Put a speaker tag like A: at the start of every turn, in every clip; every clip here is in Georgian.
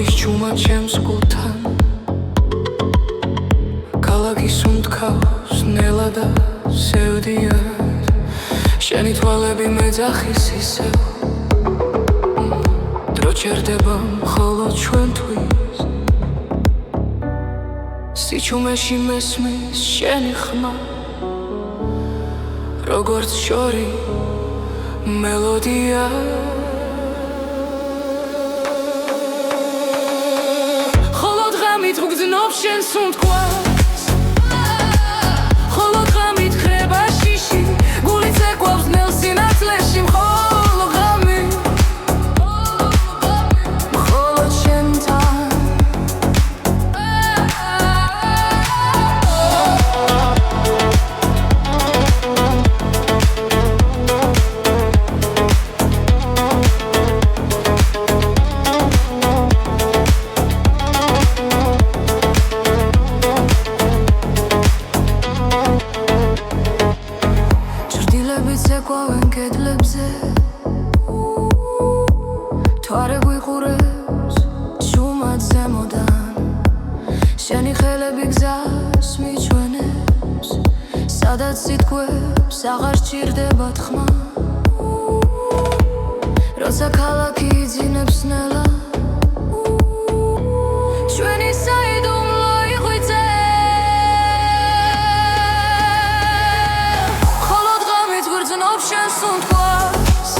A: მოდის ჩუმად ჩემს გულთან ქალაქის უმტკავს ნელა და სევდიან შენი თვალები მეძახის ისევ დრო ჩერდება მხოლოდ ჩვენთვის სიჩუმეში მესმის შენი ხმა როგორც შორი მელოდია ხოლო დღამით ვგრძნობ შენს უთქვას ხოლო დღამით ხრება შიში გული ცეკვავს ნელ სინათლეში მხოლო ღამით მხოლოდ შენთან ცეკვავენ კედლებზე თვარე გვიყურებს ჩუმად ზემოდან შენი ხელები გზას მიჩვენებს სადაც სიტყვებს აღარ სჭირდება თქმა როცა ქალაქი იძინებს ნელა ჩვენი საიდუმლო იღვიძე შენს უთქვას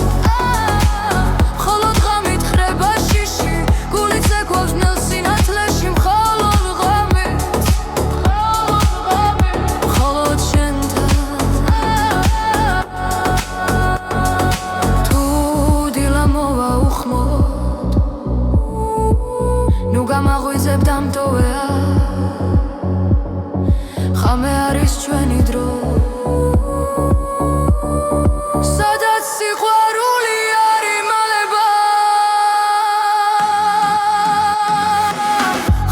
A: ხოლო დღამით ხრება შიში გული ცეკვავს ნელ სინათლეში მხოლოდ ღამით მხოლოდ შენთან თუ დილა მოვა უხმოდ ნუ გამაღვიძებ დამტოვეა ხამე არის ჩვენი დრო სადაც სიყვარული არ იმალება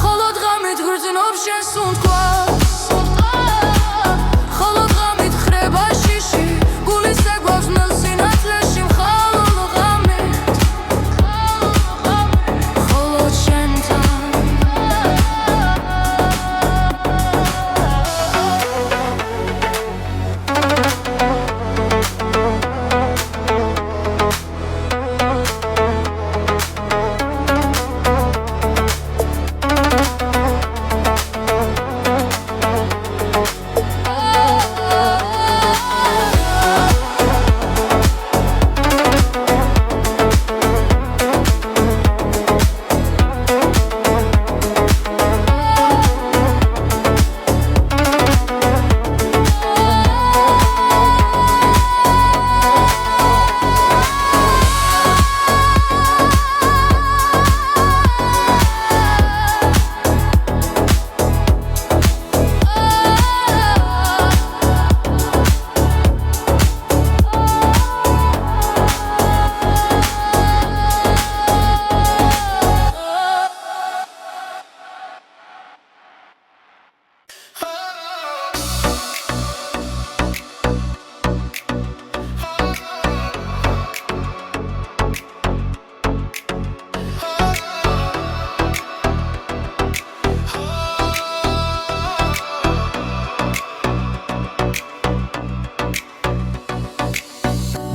A: ხოლო დღამით ვგრძნობ შენს უთქვას ხოლო დღამით ხრება შიში გული ცეკვავს ნელ სინათლეში მხოლოდ ღამით მხოლოდ შენთან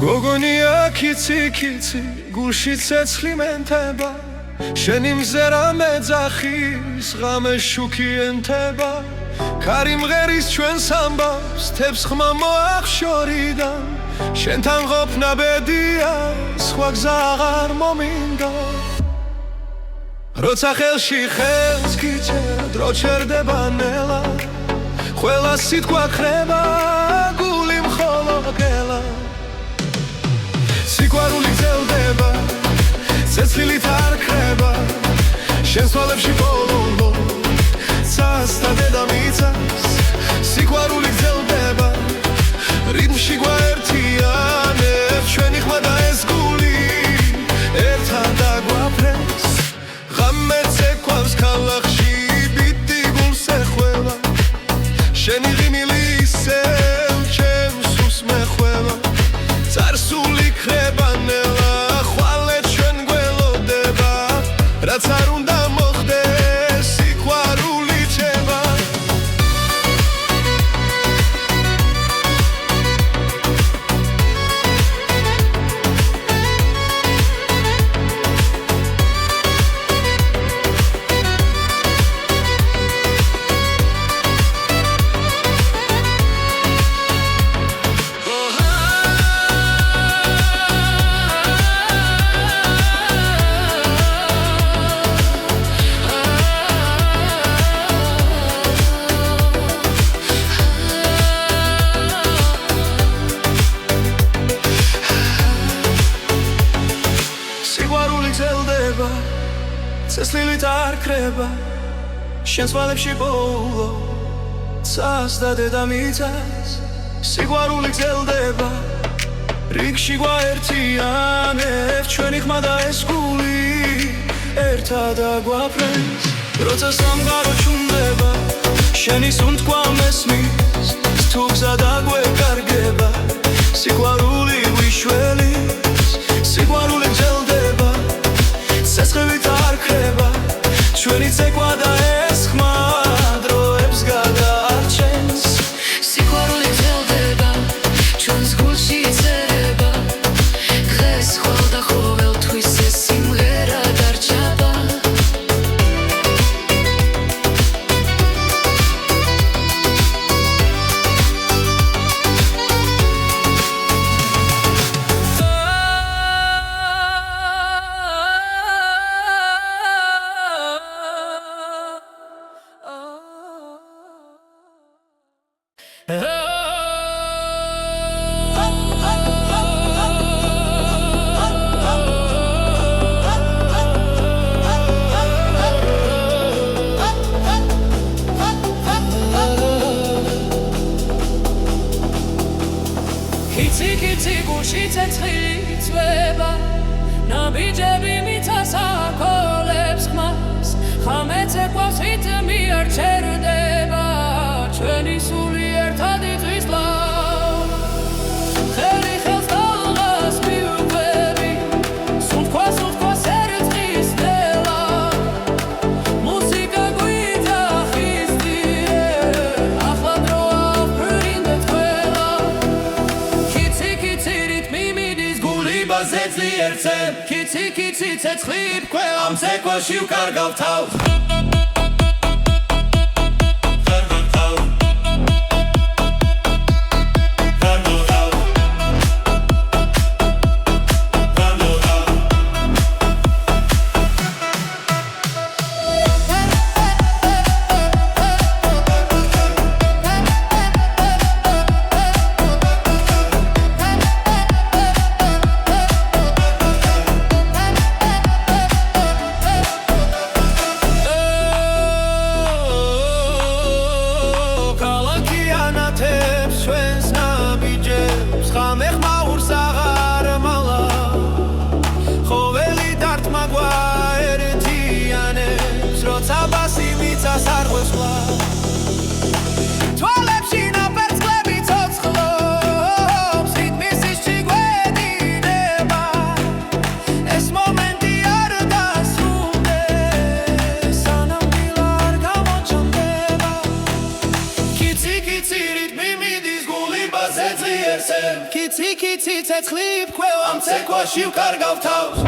B: გოგონია კიცი გულში ცეცხლი მენთება შენი მზერა მეძახის ღამე შუქი ენთება ქარი მღერის ჩვენს ამბავს თებს ხმა მოახშორიდან შენთან ყოფნა ბედია სხვა გზა აღარ მომინდა როცა ხელში ხელს გიჭერა დრო ჩერდება ნელა ყველა სიტყვა ხრება გული მხოლოდ გელა სიყვარული გრძელდება ცეცხლით არ ხრება შენს თვალებში ბოლო ცას და დედამიწას სიყვარული გრძელდება რიტმში გვაერთიანებს ჩვენი ხმა და ეს გული ერთად დაგვაფრენს ღამე ცეკვავს ქალაქში ბიტი გულს ეხველა შენი ღიმილი ისევ ჩემს სულს მეხველა წარსული ხრება ნელა ხვალე ჩვენ გველოდება რაც არ უნდა წესლილით არ ხრება შენს ვალებში ბოლო ცას და დედამიწას სიყვარული გრძელდება რიგში გვაერთიანებს ჩვენი ხმა და ეს გული ერთად აგვაფრენს როცა სამყარო ჩუმდება შენი სუნთქვა მესმის თუ გზა დაგვეკარგება სიყვარული ვიშველის სიყვარული გრძელდება ცეცხლით არ ხრება ჩვენი ცეკვა და ეს ხმა დროებს გადაარჩენს
A: სიყვარული გრძელდება ჩვენს გულში იწერება დღეს ხვალ და ყოველთვის ეს სიმღერა დარჩება
C: Kiti gulshi tsetzkhili tsveba Nabijები მიწას აკოლებს ხმას ხამეცე ყვავს რიტმი არ ჩერდება ჩვენი სული ერთად იწვის ლავ ხელი ხელს დალღას მიუყვები სუნთქვა სერწყის ნელა მუსიკა გვიძახისტიე ახლა დროა ვფრინდეთ ყველა Kiti რიტმი მიდის გული ბაზეცლი ერთზე Kiti ცეცხლი ყველა მცეკვაში ვკარგავ თავს Kiti ცეცხლი ყველა მცეკვაში ვკარგავ თავს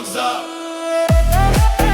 B: Looks up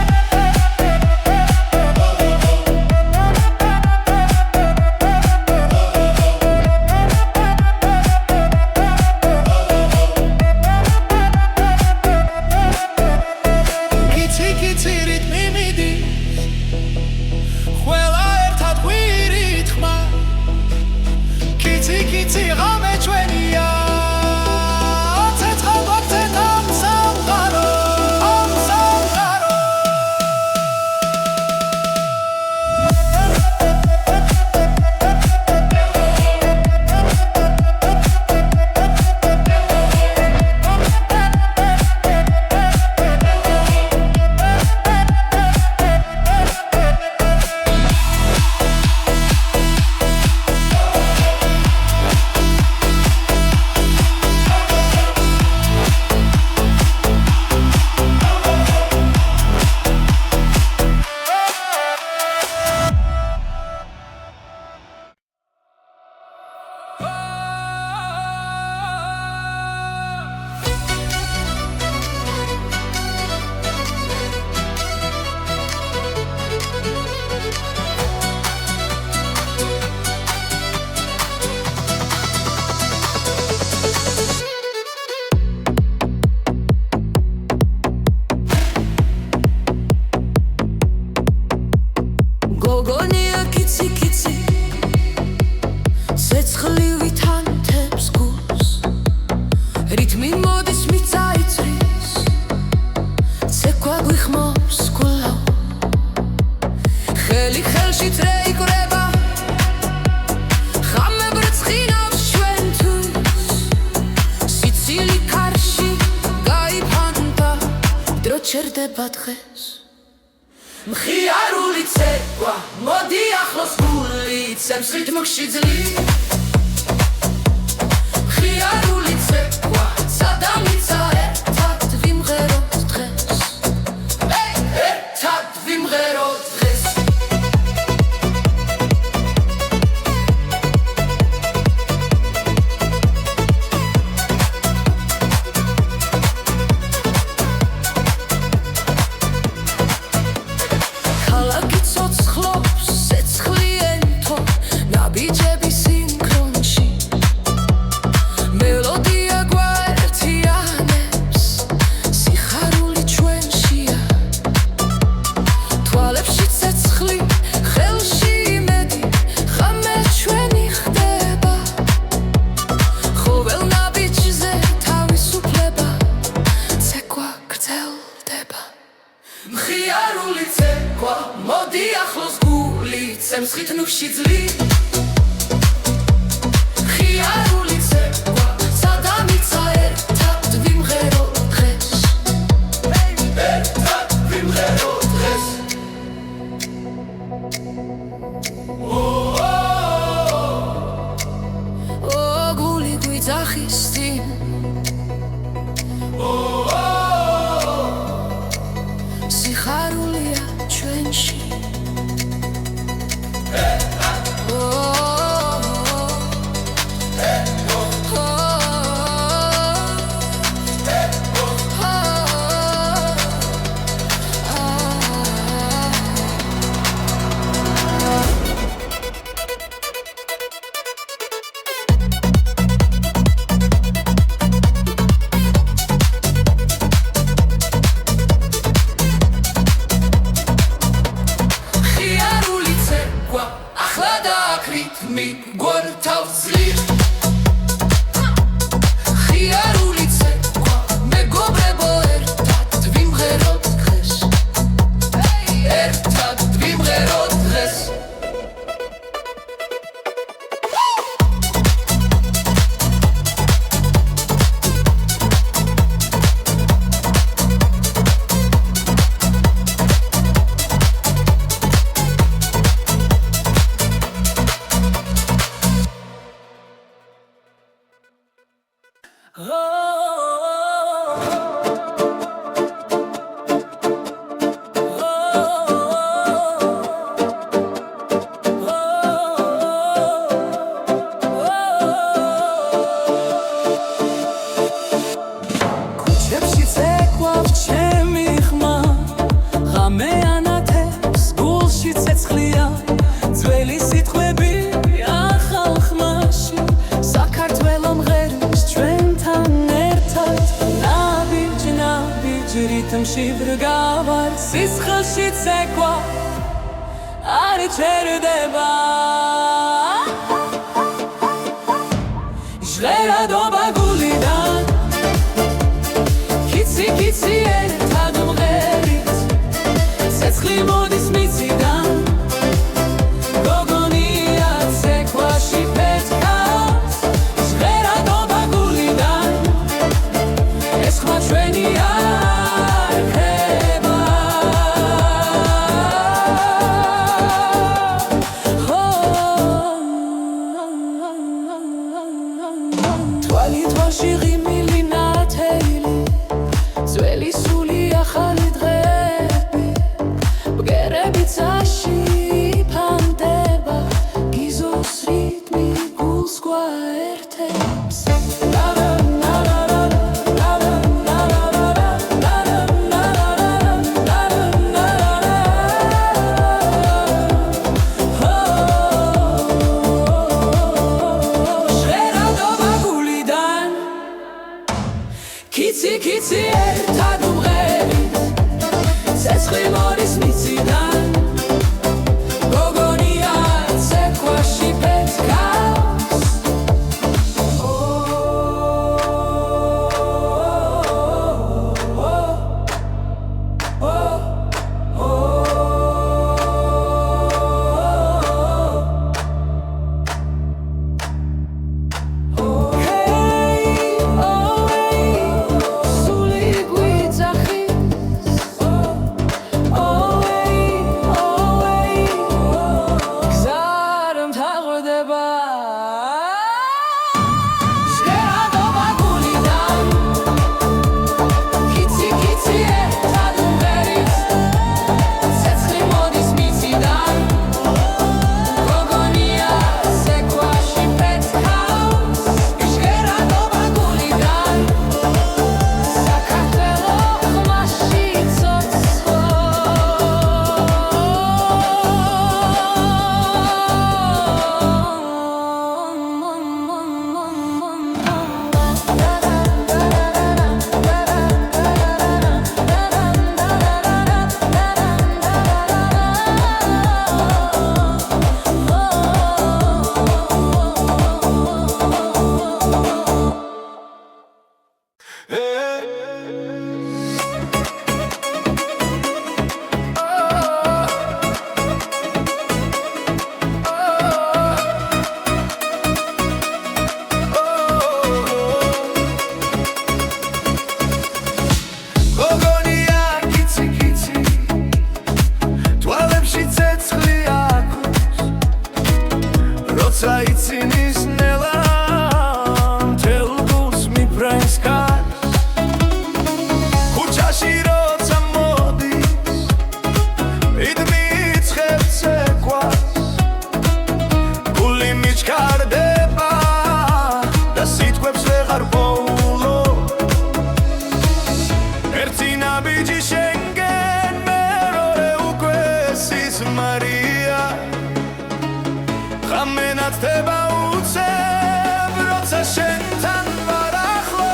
A: რითმი მოდის მიწაიწრის ცეკვა გვიხმობს კვლავ ხელი ხელში წრეიკრება ხამე ბრწყინავს ჩვენთვის სიცილი კარში გაიფანტა დრო ჩერდება დღეს მხიარული ცეკვა მოდი ახლოს გული ცემს რითმში ძლივ მხიარული ცეკვა სადამიცა ერთად ვიმღეროთ დღეს ერთად ვიმღეროთ დღეს ქალაქი ცოცხლობს ცეცხლიენთო ნაბიჯები სინქრონში მელოდია გვაერთიანებს სიხარული ჩვენშია თვალებში ცეცხლი ხელში იმედი ხამე ჩვენი ხდება ყოველ ნაბიჯზე თავისუფლება ცეკვა გრძელდება მხიარული ცეკვა მოდი ახლოს გული ცემს რითმში ძლივ მხიარული ცეკვა სადამიცა ერთად ვიმღეროთ დღეს ერთად ვიმღეროთ დღეს გული გვიძახის წინ სიხარულია ჩვენში მხიარული ცეკვა ახლა დააკრიტმი გვერდავს ძლივ მხიარული ცეკვა მეგობრებო ერთად ვიმღეროთ დღეს ერთად ვიმღეროთ დღეს
D: ქუჩებში ცეკვავს ჩემი ხმა ღამე ანათებს გულში ცეცხლია ძველი სიტყვები ახალ ხმაში საქართველო მღერის ჩვენთან ერთად ნაბიჯ რითმში ვრგავარ სისხლში ცეკვა არ ჩერდება ჟღერადობა გულიდან კიცი ერთად მღერით ცეცხლი მოდის მიწიდან გოგონია ცეკვაში პეთქავს ჟღერადობა გულიდან ეს ხმა ჩვენი არ ხება თვალი თვალში ღიმილი ნათელი ძველი სული ახალი დღეები ბგერები წაში ფანდება გიზოს რიტმი გულს გვაერთებს ჟღერადობა გულიდან კიცი ერთად მღერით ცეცხლი მოდის მიწიდან გოგონია ცეკვაში პეთქავს
B: Ცინის ნელა მთელ გულს მიფრენს კარს ქუჩაში როცა მოდის მიდმიცხებს ეკვას გული მიჩქარდება და სიტყვებს ვეღარ პოულო ერთი ნაბიჯი შენგენ მეორე უკვე სიზმარია ხამენათდება უცებ როცა შენთან ვარ ახლო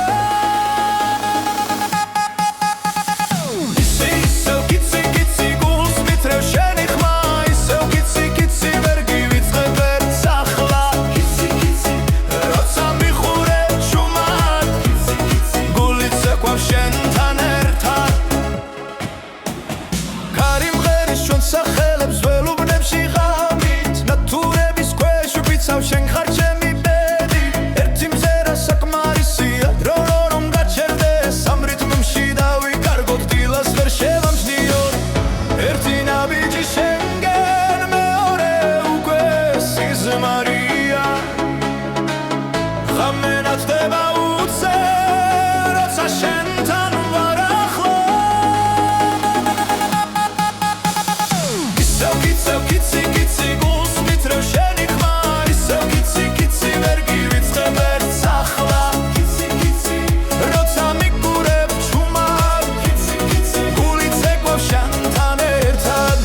B: ისევ კიცი გულს მითრევ შენი ხმა ისევ კიცი ვერ გივიწყებ ერთს ახლა კიცი როცა მიხურებ ჩუმად გულიც ეკვავს შენთან ერთად კარი მღერის ჩვენ სახელებს ველუბნებში ღამით ნატურების შენ ხარ ჩემი ბედი ერთი მზერა საკმარისია რომ გაჩერდეს ამ რიტმში დავიკარგოთ დილას ვერ შევამჩნიოთ ერთი ნაბიჯი შენგენ მეორე უკვე სიზმარია ხამენათდება უცებ როცა შენთან ვარ ახლო ისევ კიცი გულს მითრევ შენი ხმა კიცი ვერ გივიწყებ ერთს ახლა კიცი როცა მიგურებ ჩუმად გულიც ეკვავს შენთან ერთად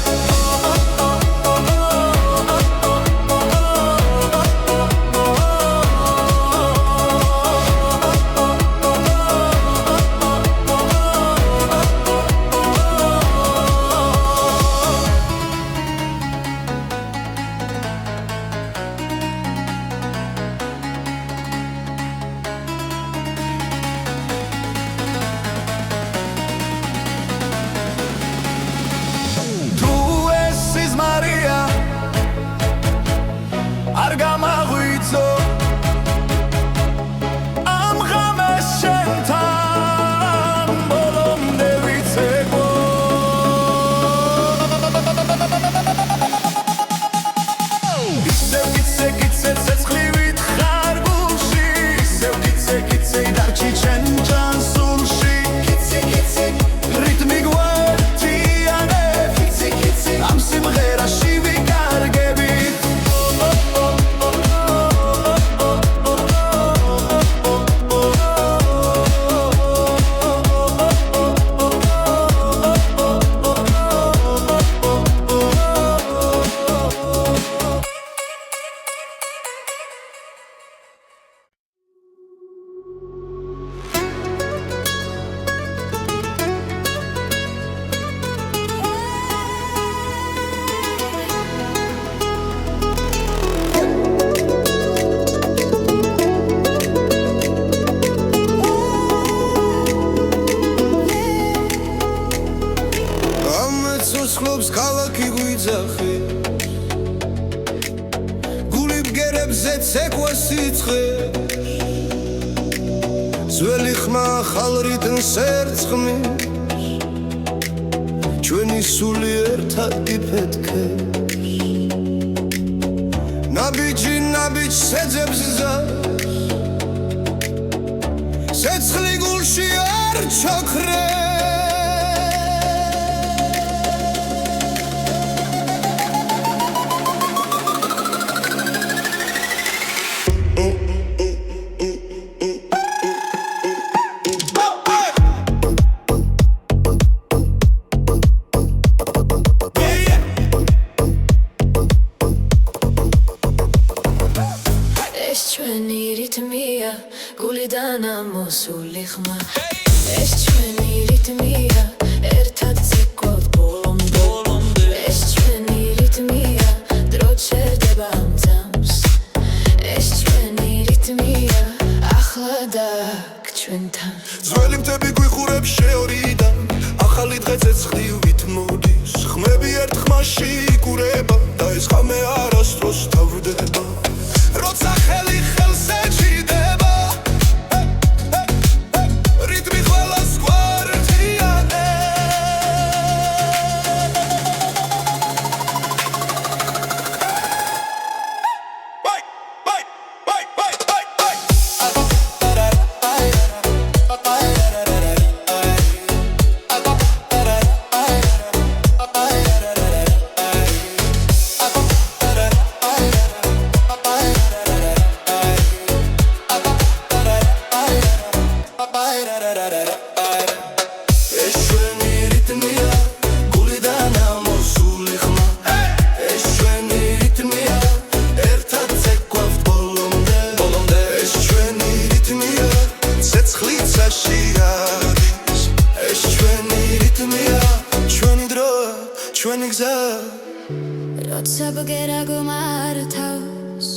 B: არ გამაღვიძო ამ ღამეს შენთან ბოლომდე ვიცეკვო ისევ კიცე ცეცხლივით ხარ გულში ისევ კიცე დარჩი შენ ჯანსულში კიცი რიტმი გვერდიანებ კიცი ამ სიმღერაში ვიკარგებით გული ბგერებზე ცეკვა სიცხეს ძველი ხმა ახალ რიტმს ერწყმის ჩვენი სული ერთად იფეთქებს ნაბიჯს ეძებს ზას ცეცხლი გულში არ ჩაქრეს
A: გულიდან ამოსული ხმა ეს ჩვენი რიტმია ერთად ცეკვავთ ბოლომდე ეს ჩვენი რიტმია დრო ჩერდება ამ ძამს ეს ჩვენი რიტმია ახლა და ჩვენთან
B: წველი მთები გვიხურებს შეორიდან ახალი დღე ცეცხლივით მოდის ხმები ერთ ხმაში იკურება და ეს ხამე არასდროს თავდება როცა ხელი ხელს ეჭიდება რიტმი ყველას გვარდიანე
A: როცა ბგერა გმართავს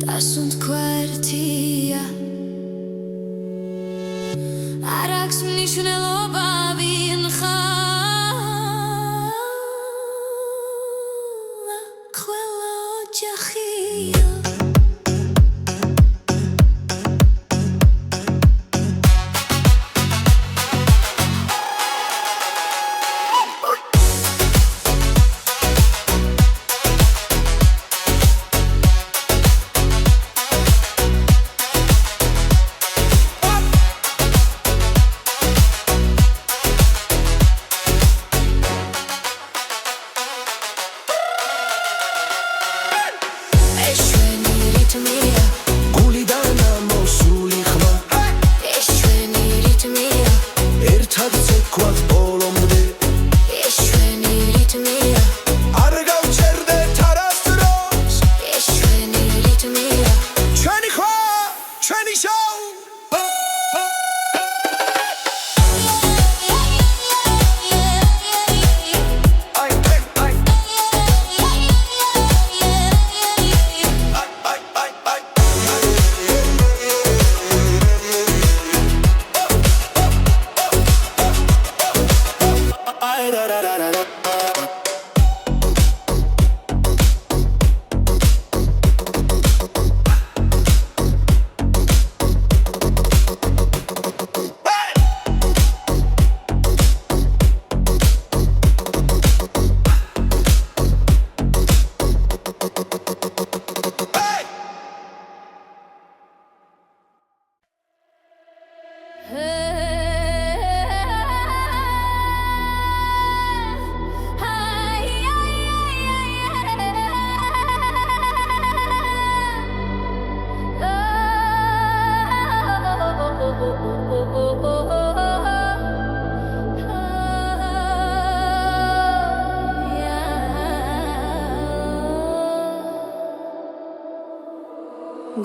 A: დასუნთ ქვარტია არ აქვს მნიშვნელობა ვინ ხარ ყველა ოჯახია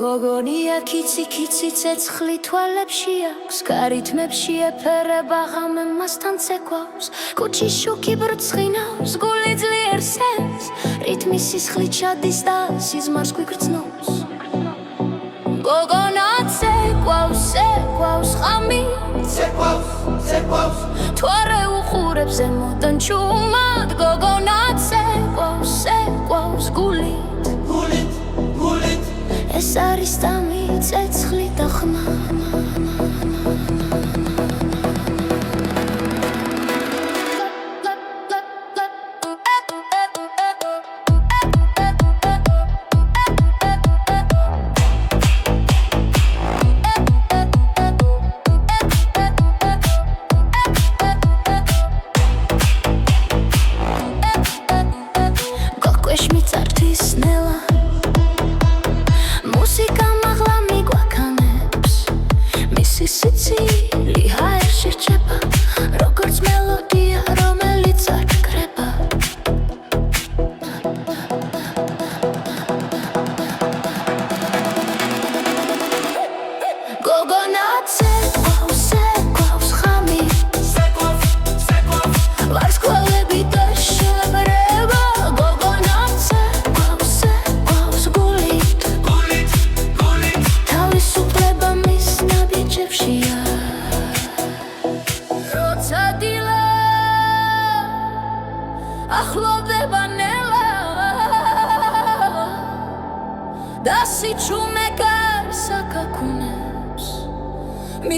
A: გოგონია კიცი კიცი ცეცხლი თვალებში აქვს გარითმებში ეფერება ღამე მასთან ცეკვავს კუჩის შუქი ბრწყინავს გული ძლიერ სენს რიტმი სისხლით ჩადის და სიზმარს გვიგრძნობს გოგონა ცეკვავს ცეკვავს ღამი ცეკვავს თვარე უხურებს ზემოდან ჩუმად გოგონა ცეკვავს ცეკვავს გულით ეს არის დამი ცეცხლი და ხმა გოკვეშ მიწართვის ნელა მუსიკა მაღლა მიგვაქანებს მისი სიცილი ჰაერში რჩება როგორც მელოდია რომელიც არ კრება გოგონა ცეკვავს ცეკვავს ღამი ვარსკვლავები და შებრება გოგონა ცეკვავს ცეკვავს გულით თავისუფლება მის ნაბიჯებს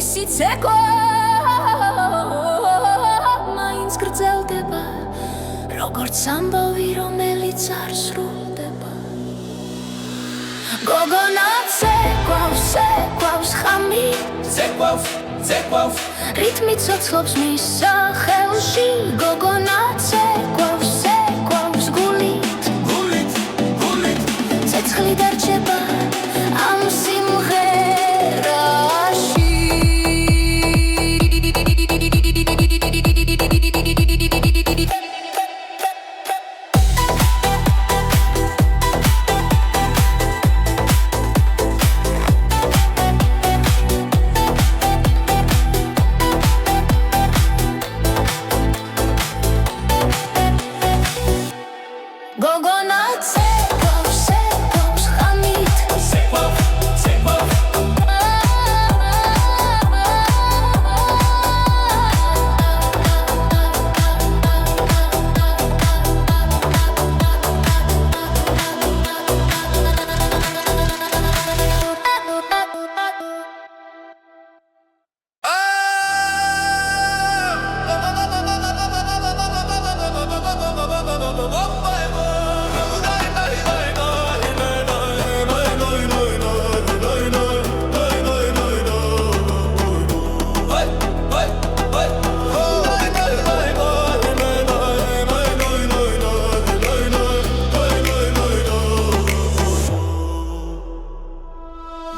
A: მისი ცეკვა მაინც გრძელდება როგორც ამბავი რომელიც არ სრულდება გოგონა ცეკვავს ხამი
C: ცეკვავს
A: რითმი ცოცხლობს მის სახელში გოგონა ცეკვავს გულით ცეცხლი დარჩება ამ სიმღერაში გოგონა ცეკვავს ხამით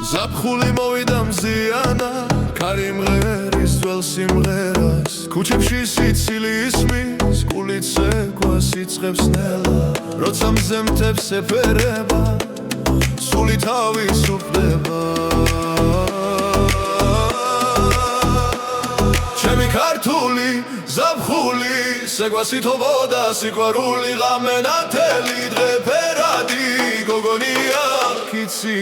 B: ზაფხული მოვიდა მზიანა ქარი მღერის ძველ სიმღერას ქუჩებში სიცილი ისმის გული ცეკვას იწყებს ნელა როცა მზემთებს ეფერება სული თავისუფლდება ჩემი ქართული ზაფხული ცეკვას ითხოვოდა სიყვარული ღამე ნათელი დღე ფერადი გოგონია კიცი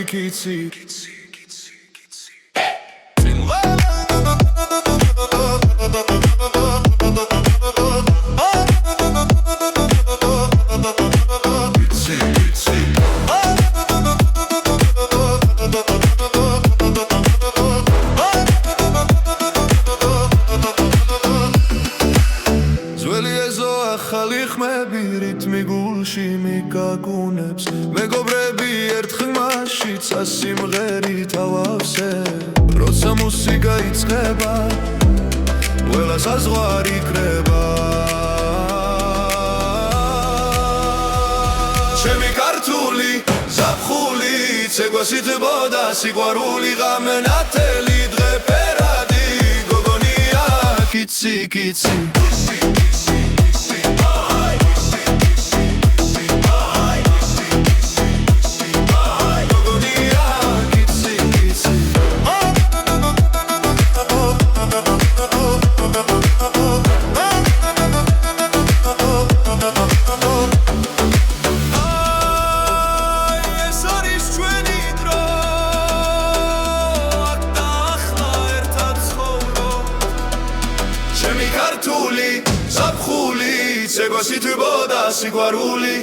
B: ახალი ხმები რითმი გულში მიგაგუნებს მეგობრები ერთ ხმაში წასიმღერით ავავსებ როცა მუსიკა იწყება ყველა საზღვარი კრება ჩემი ქართული ზაფხული ცეკვას ითხოვდა სიყვარული ღამე ნათელი დღე ფერადი გოგონია კიცი ზაფხული ცეკვას ითხოვდა სიყვარული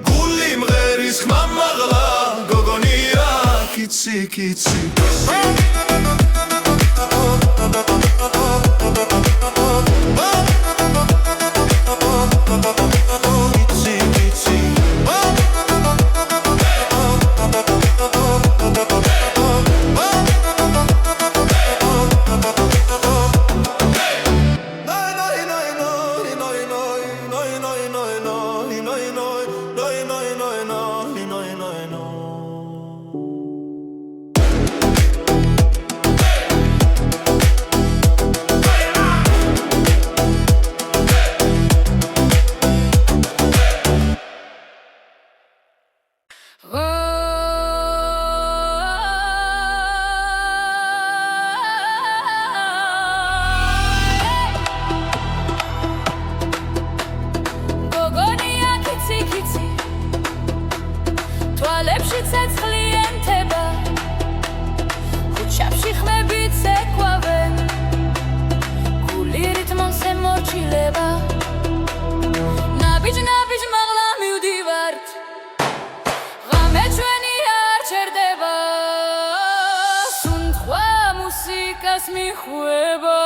B: გული მღერის ხმა მაღლა გოგონია კიცი
A: ყვება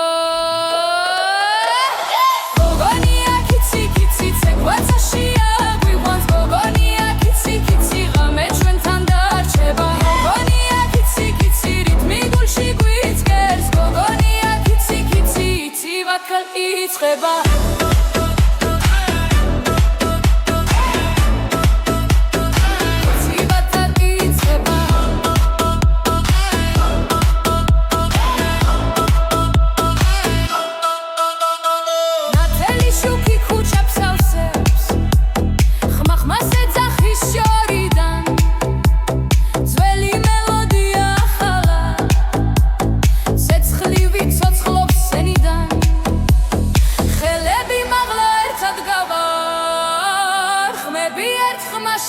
A: გოგონია კიცი კიცი ცეკვაცაშია გვიყვანს გოგონია კიცი კიცი ღამე ჩვენთან დარჩება გოგონია კიცი კიცი რიტმი გულში გვიწყერს გოგონია კიცი კიცი იცივად იწყება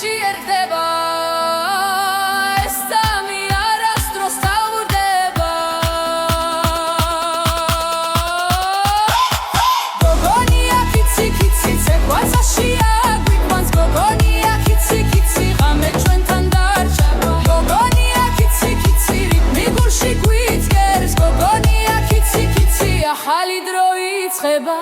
A: შიერდება ეს სამი არასდროს თავდება გოგონია კიცი კიცი ცეკვაცაშია გვიყვანს გოგონია კიცი კიცი ღამე ჩვენთან დარჩება გოგონია კიცი კიცი რიტმი გულში გვიწყერს გოგონია კიცი კიცი ახალი დრო იწყება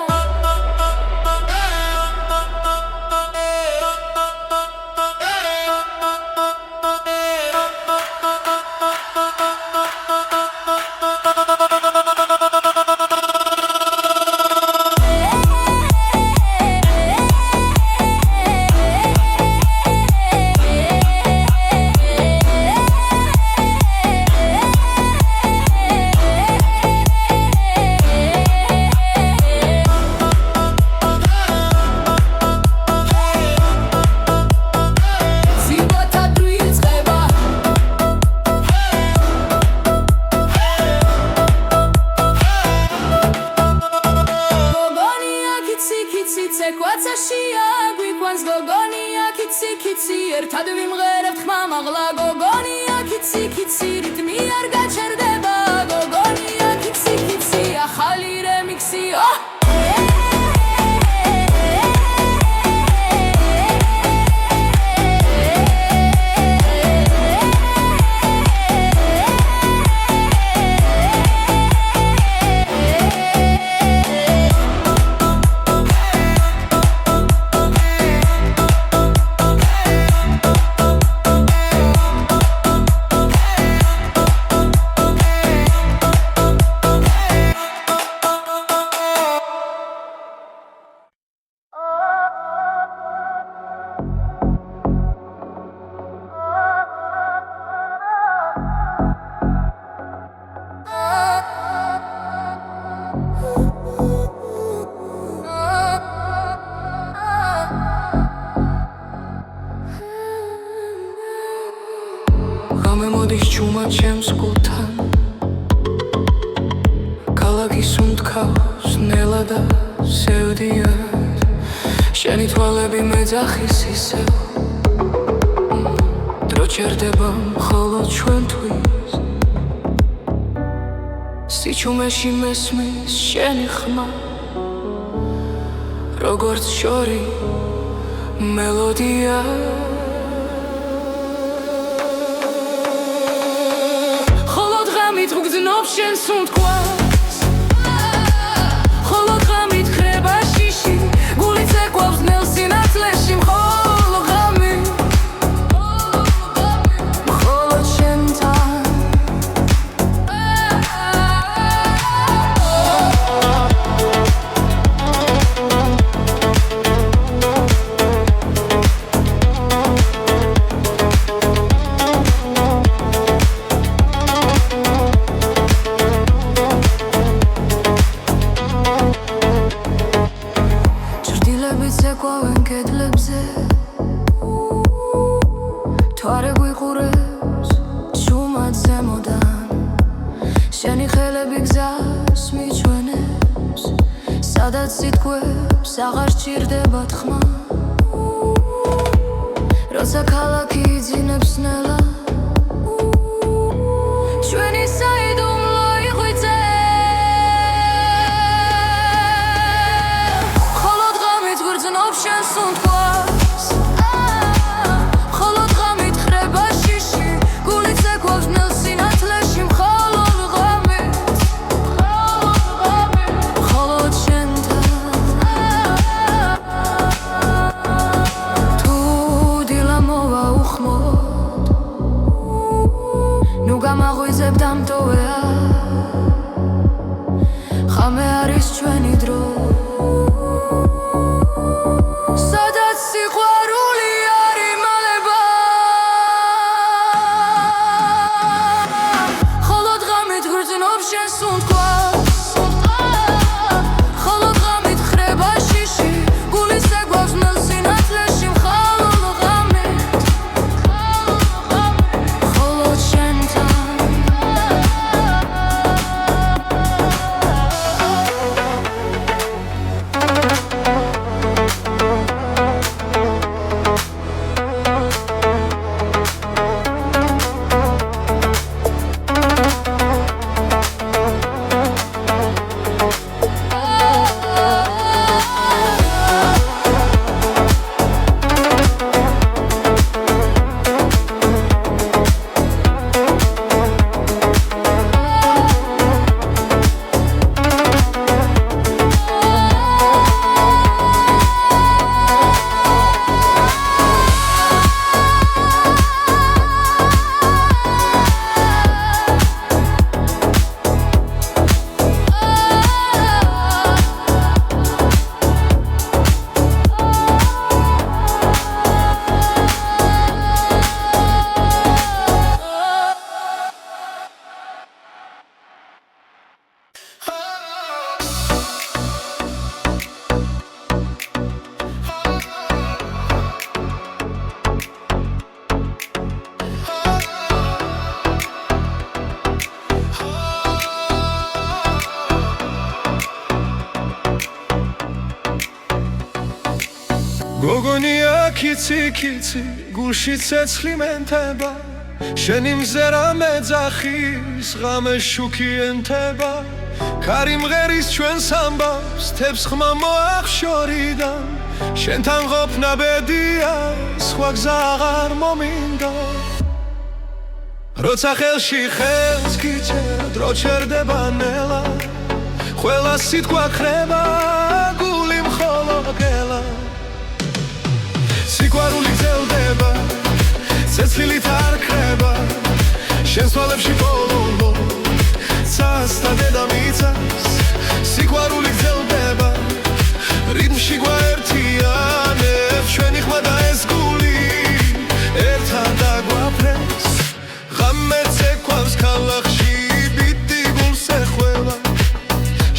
A: ცეკვაცაშია გვიყვანს გოგონია კიცი კიცი ერთად ვიმღერებთ ხმა მაღლა გოგონია კიცი კიცი რიტმი არ გაჩერდება გოგონია კიცი კიცი ახალი რემიქსი
D: მოდის ჩუმა ჩემს გულთან ქალაქის უმტკავს ნელადა სევდიად შენი თვალები მეძახის ისევ დრო ჩერდება მხოლოდ ჩვენთვის სიჩუმეში მესმის შენი ხმა როგორც შორი მელოდია გძნობს შენს უთქვას ხოლო ღამით ხრება შიში გული ცეკვავს ნელ სინათლეში მხოლოდ ღამით მხოლოდ შენთან ცეკვავენ კედლებზე თვარე გვიყურებს ჩუმად ზემოდან შენი ხელები გზას მიჩვენებს სადაც სიტყვებს აღარ სჭირდება თქმა როცა ქალაქი იძინებს ნელა ჩვენი საიდუმლო იღვიძე შენს უთქვას მხოლოდ ღამით ხრება შიში გული ცეკვავს ნელ სინათლეში მხოლოდ ღამით ღამე არის ჩვენი დრო სადაც სიყვარული არ იმალება ხოლო ღამით გრძნობს შენ სუნთქვას ხოლო ღამით ხრება შიში გულის ეგვავს ნელ სინათლეში მხოლოდ ღამით ხოლო შენთან
B: გოგონია კიცი კიცი გულში ცეცხლი მენთება შენი მზერა მეძახის ღამე შუქი ენთება ქარი მღერის ჩვენს ამბავს თებს ხმა მოახშორიდან შენთან ყოფნა ბედია სხვა გზა აღარ მომინდა როცა ხელში ხელს გიჩერ დრო ჩერდება ნელა ყველა სიტყვა ხრება გული მხოლოდ გელა სიყვარული გრძელდება ცეცხლით არ ქრება შენს თვალებში ბოლო ცასთა დედამიწას სიყვარული გრძელდება რიტმში გვაერთიანებს ჩვენი ხმა და ეს გული ერთად დაგვაფრენს ღამე ცეკვავს ქალაქში ბიტი გულს ეხვევა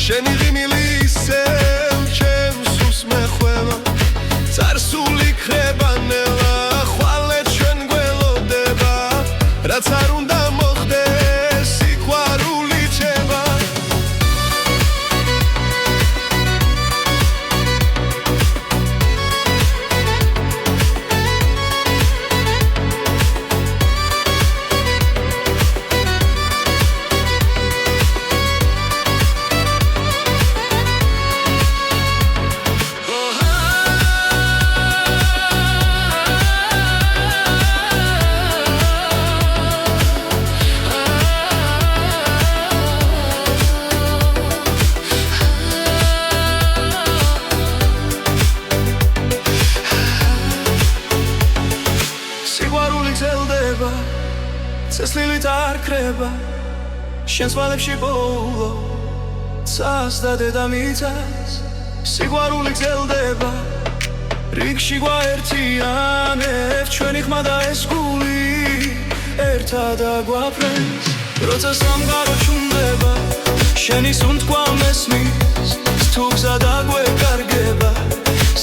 B: შენი ღიმილი ისევ ჩემს სულს მეხვევა წარსული ქრება ნელა ხვალე ჩვენ გველოდება რაც არ უნდა მოხდეს სიყვარული ჩება ცეცხლით არ ქრება შენს თვალებში ბოლო ცასთა დედამიწას სიყვარული გრძელდება რიგში გვაერთიანებს ჩვენი ხმა და ეს გული ერთად დაგვაფრენს როცა სამყარო ჩუმდება შენი სუნთქვა მესმის თუ გზა დაგვეკარგება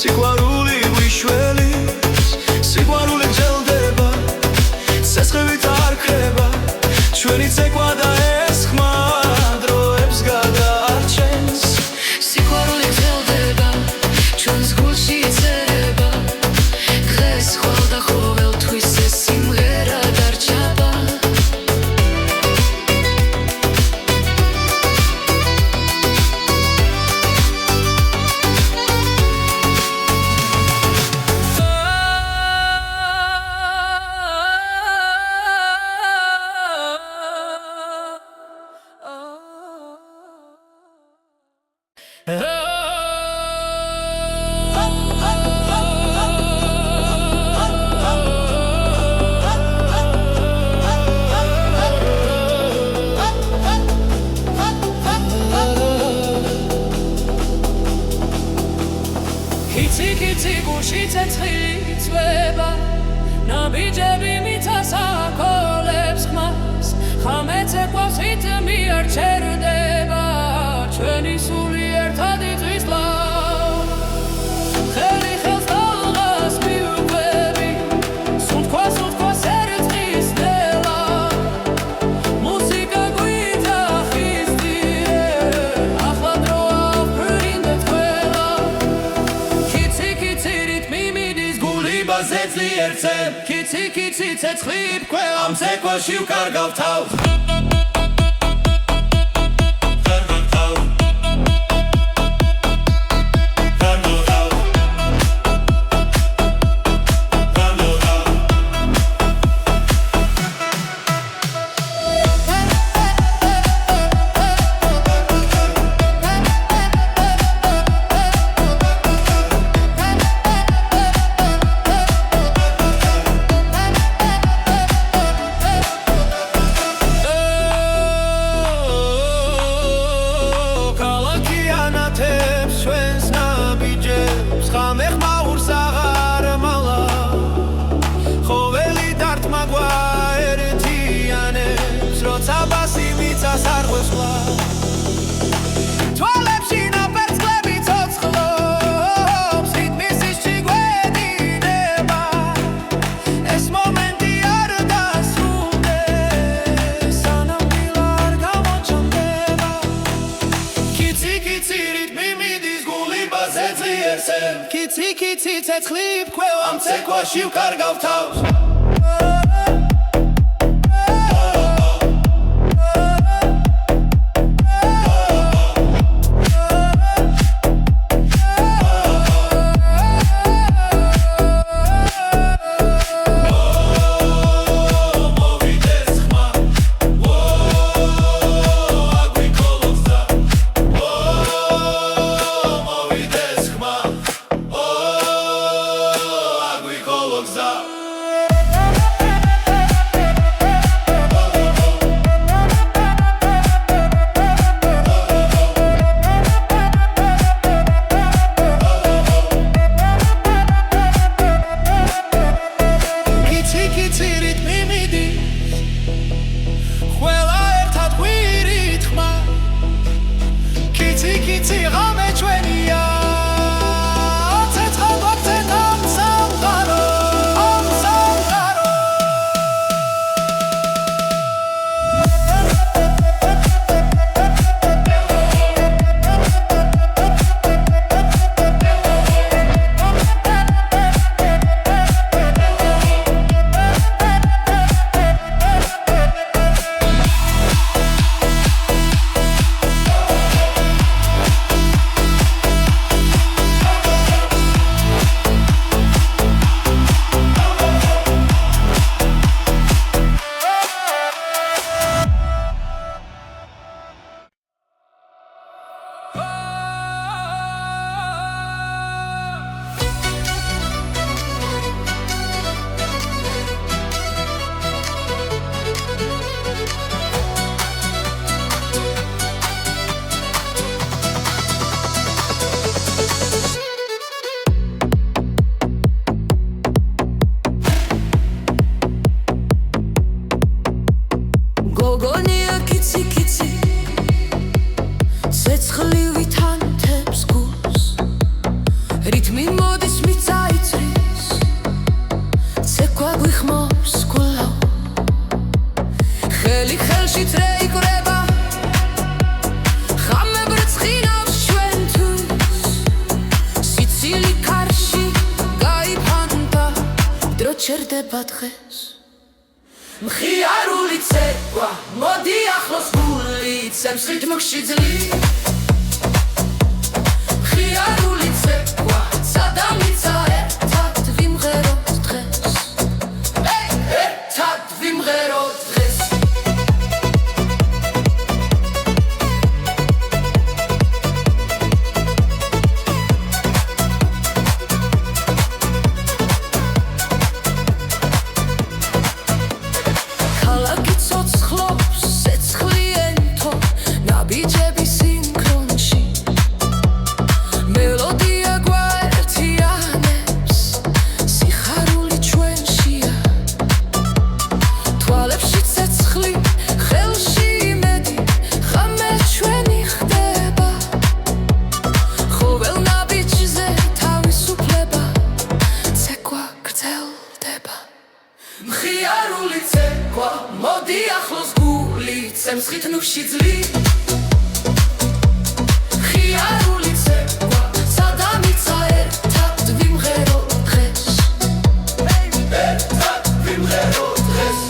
B: სიყვარული გვიშველის სიყვარული გრძელდება ცეცხლით არ ქრება ჩვენი ცეკვა და ეს ხმა დროებს გადაარჩენს
D: სიყვარული გრძელდება ჩვენს გულში წერება დღეს ხვალ და ყოველთვის ეს სიმღერა დარჩება კიცი გულში ცეცხლი წვება ნაბიჯები მიწას აკოლებს ხმას ხამე ცეკვავს რიტმი არ ჩერდება ჩვენი სული ერთად იწვის ლავს ხელი ხელს დალღას მიუყვები სუნთქვა ერწყის ნელა მუსიკა გვიძახის ძიერ ახლა დროა ვფრინდეთ ყველა კიცი რიტმი მიდის გულიბაზე ძლიერზე კიცი ცეცხლი ფქვევა ამ ცეკვაში ვკარგავ თავს კიცი ცეცხლი ფქვევა ამ ცეკვაში ვკარგავ თავს ჩერდება დღეს მხიარული ცეკვა მოდი ახლოს გული ცემს რიტმში ძლივ მხიარული ცეკვა სადამიცა ერთად ვიმღეროთ დღეს ერთად ვიმღეროთ დღეს ქალაქი ცოცხლობს ცეცხლიენთო ნაბიჯები სინქრო სემსხით ნუში ძლი ხიარული ცეკვა სადამიცა ერთად ვიმღერო დღეს
C: ერთად ვიმღერო დღეს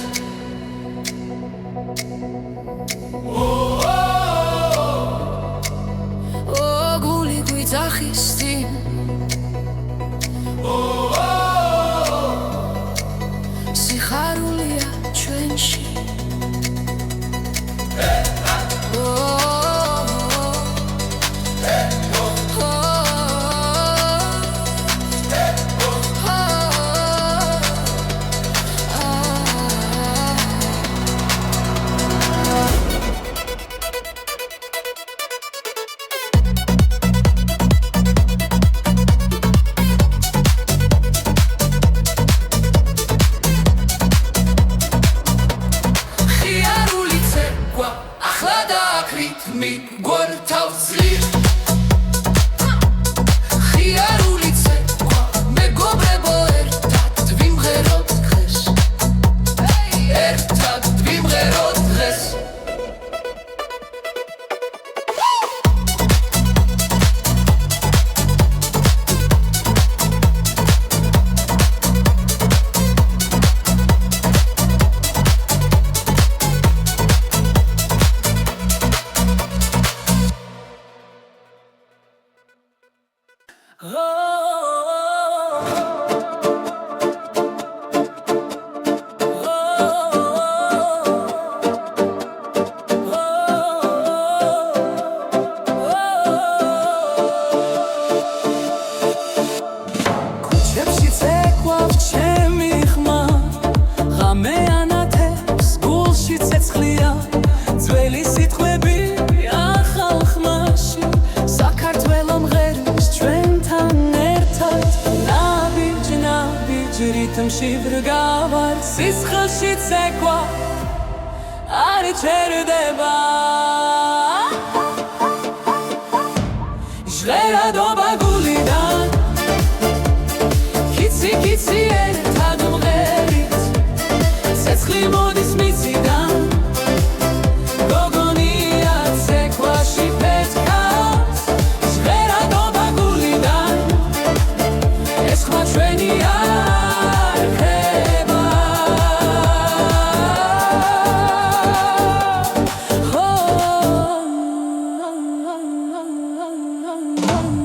D: გული გვიძახის წინ სიხარულია ჩვენში
C: რითმი გვართავს ძლიერს
D: ხიარული ცეკვა მეგობრებო ერთად ვიმღეროთ დღეს
C: ერთად ვიმღეროთ დღეს
D: ქუჩებში ცეკვავს ჩემი ხმა ღამე ანათებს გულში ცეცხლია ძველი სიტყვები ახალ ხმაში საქართველო მღერის ჩვენთან ერთად ნაბიჯ რითმში ვრგავარ სისხლში ცეკვა არ იჩერდება ჟღერადობა გულიდან კიცი ერთად მღერით ცეცხლი მოდის მიწიდან გოგონია ცეკვაში პეთქავს ჟღერადობა გულიდან ეს ხმა ჩვენი არ ხება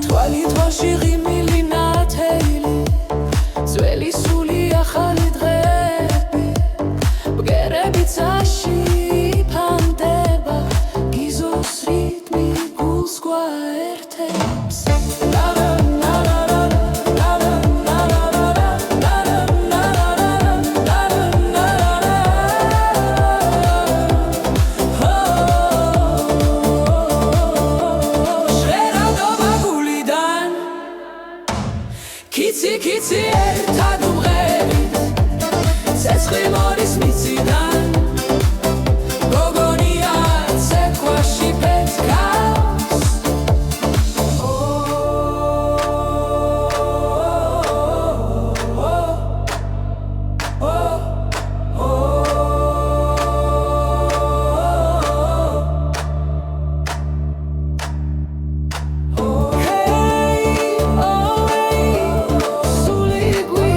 D: თვალი თვალში ღიმილი ნათელი ძველი სული ახალი დღეები ბგერები წაში ფანდება გიზოს რიტმი გულს გვაერთებს ჟღერადობა გულიდან კიცი ერთად მღერით ცეცხლი მოდის მიწიდან გოგონია ცეკვაში პეთქავს სული გვი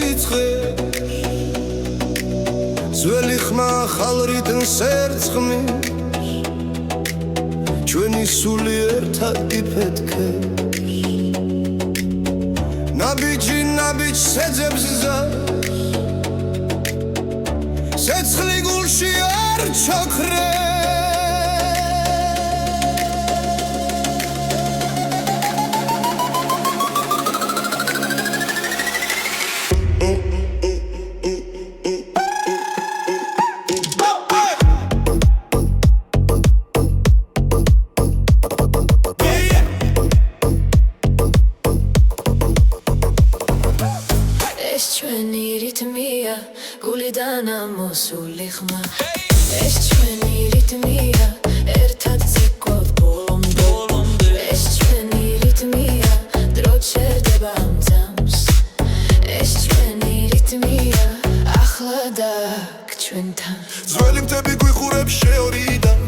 B: სიცხეს ძველი ხმა ხალრიდან სერცხმის ჩვენი სული ერთად იფეთქებს ნაბიჯი ნაბიჯს ეძებს გზას ცეცხლი გულში არ ჩაქრეს
A: გულიდან ამოსული ხმა ეს ჩვენი რიტმია ერთად ცეკვავთ ბოლომდე ეს ჩვენი რიტმია დრო ჩერდება ამ ძამს ეს ჩვენი რიტმია ახლა დაგ ჩვენთან
B: ძველი მთები გვიხურებს შეორიდან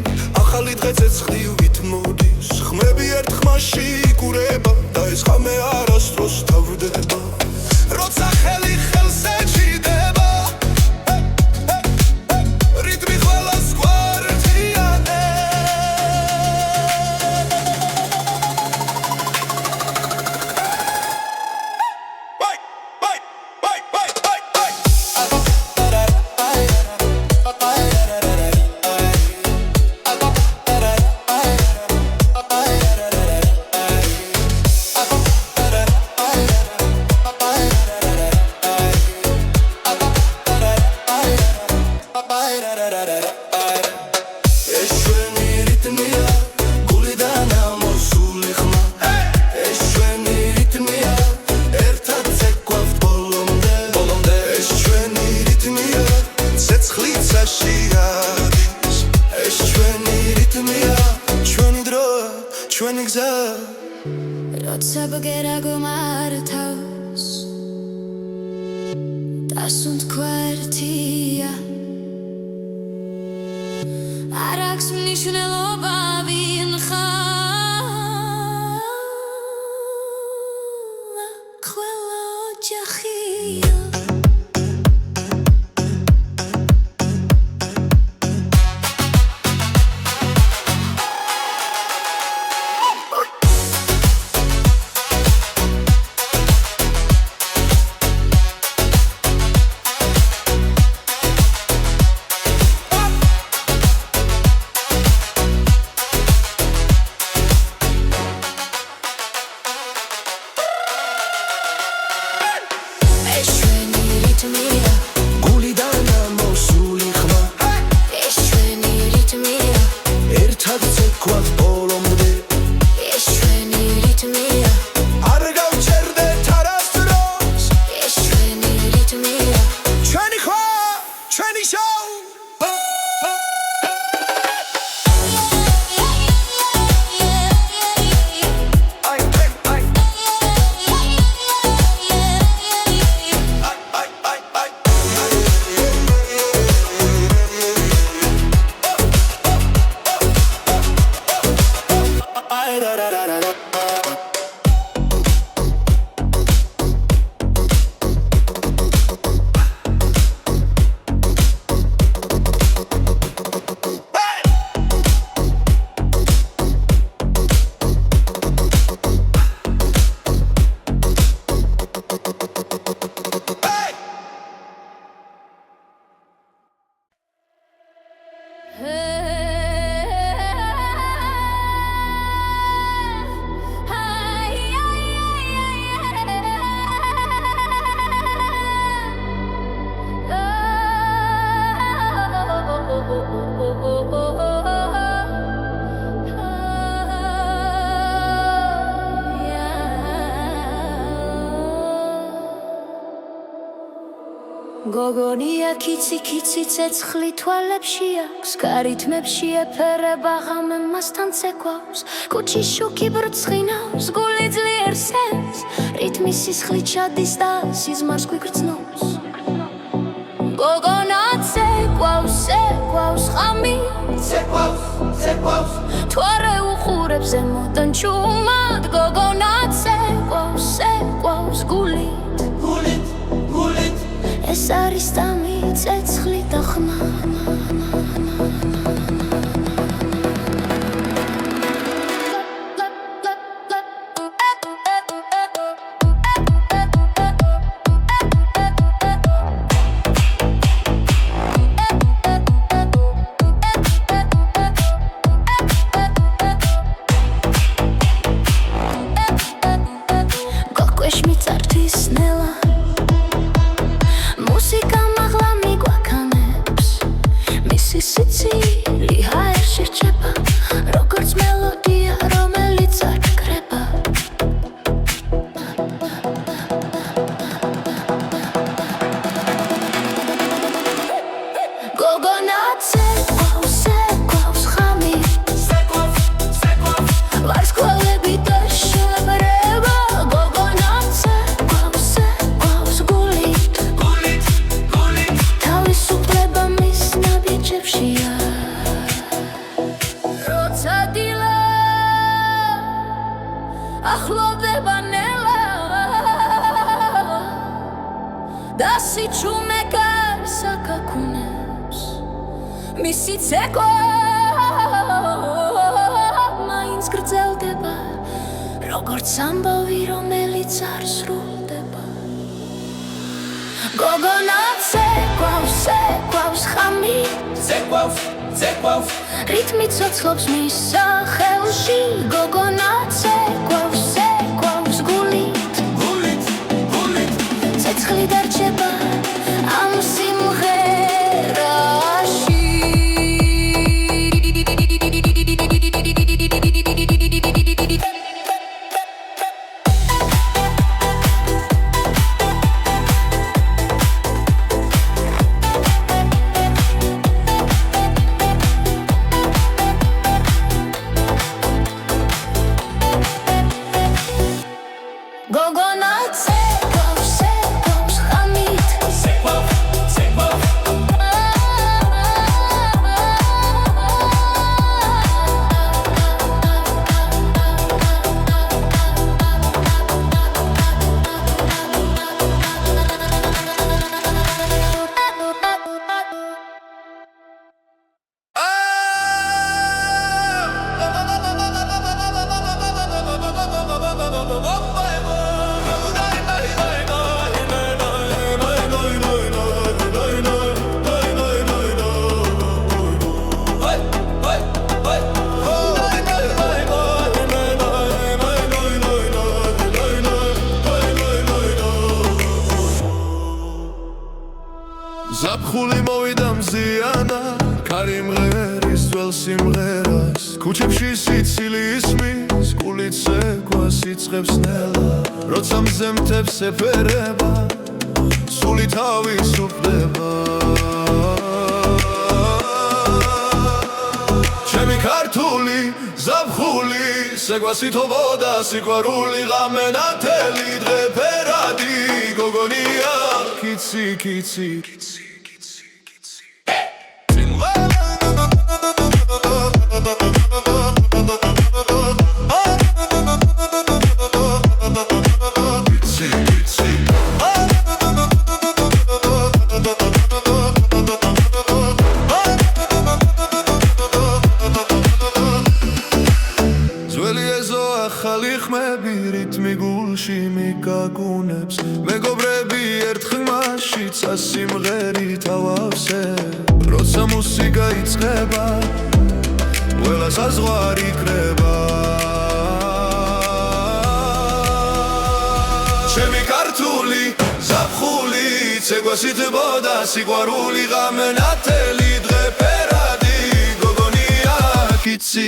B: ახალი დღე ცეცხლივით მოდის ხმები ერთ ხმაში იკურება და ეს ხამე არასდროს თავდება როცა ხელი ხელს ეჭიდება
A: როცა ბგერა გომართავს დასუნთ ქვერტია არ აქვს მნიშვნელობა ვინ ხარ ყველა ოჯახია გოგონია კიცი კიცი ცეცხლი თვალებში აქვს გარითმებში ეფერება ღამე მასთან ცეკვავს კუჩის შუქი ბრწყინავს გული ძლიერ სენს რიტმი სისხლით ჩადის და სიზმარს გვიგრძნობს გოგონა ცეკვავს ცეკვავს ღამი ცეკვავს თუ არ ეუხურებს ზემოდან ჩუმად გოგონა ცეკვავს ცეკვავს გულით ეს არის დამი ცეცხლი და ხმა სიცილი ჰაერში რჩება როგორც მელოდია რომელიც აკრება გოგონაცე გვავს ხამი ვარსკვლავები და შებრება გოგონაცე გვავს გულით თავისუფლება მის ნაბიჯებშია როცა დილა ახლოვდება ნელა და სიჩუმე გარს აკაკუნებს მისი ცეკვა მაინც გრძელდება როგორც ამბავი რომელიც არ სრულდება გოგონაცე გვავს ხამი რითმი ცოცხლობს მის სახელში გოგონაცე გვავს გულით ცეცხლი დარჩება ამ სიმღერაში გოგონაცე გვავს ხამით
B: ზაფხული მოვიდა მზიანა ქარი მღერის ძველ სიმღერას ქუჩებში სიცილი ისმის გულით ცეკვას იწყებს ნელა როცა მზემთებს ეფერება სული თავისუფლდება ჩემი ქართული ზაფხული სეგვასითობოდა სიყვარული ღამენათელი დღე ფერადი გოგონია კიცი ახალი ხმები რითმი გულში მიგაგუნებს მეგობრები ერთ ხმაში წასიმღერით ავავსებ როცა მუსიკა იწყება ყველა საზღვარი იქნება ჩემი ქართული ზაფხული ცეკვასითბოდა სიყვარული ღამენათელი დღე ფერადი გოგონია კიცი